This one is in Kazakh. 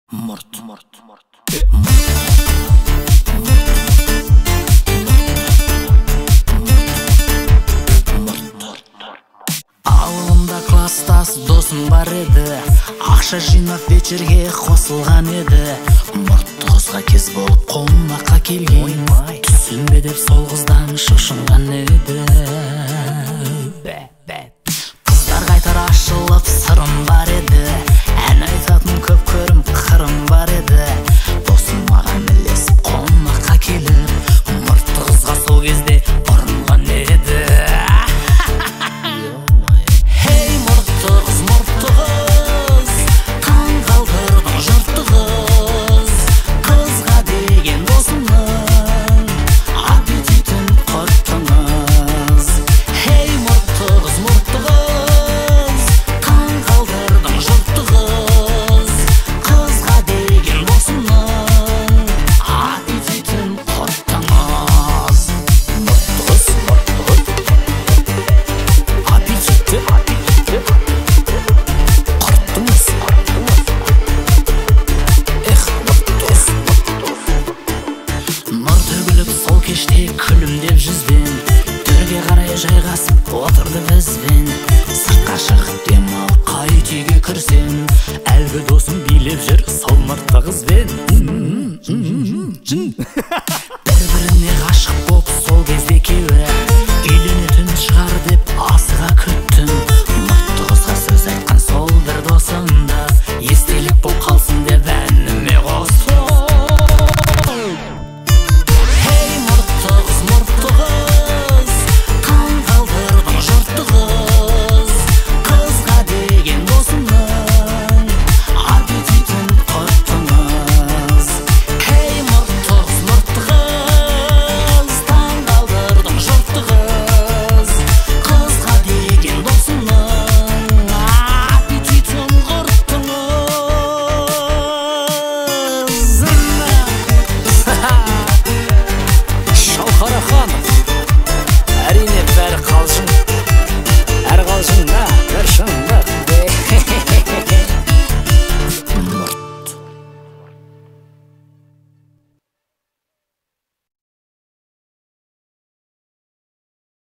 Мұрт. Ауылымда класстас досым бар еді, ақша жинап вечерге қосылған еді. Мұртты қызға кез болып қонаққа келген, түсінбе деп сол қыздан шошынған еді. Қыздар қайтар ашылып сырым бар еді, ән айтатын көп көрім қырым бар еді. Досым маған ілесіп қонаққа келіп, мұртты қызға сол кезде ұрынған еді. Хей мұртты қыз, таң қалдырдың жұртты қыз. Қызға деген досымның аппетитін құрттыңыз. Хей мұртты қыз, таң қалдырдың жұртты қыз. Қызға деген досымның аппетитін құрттыңыз. Аппетитті құрттыңыз. Нұр төгіліп сол кеште күлімдеп жүзбен, төрге қарай жайғасып отырды бізбен. Сыртқа шығып демалып қай үйге кірсем, әлгі досым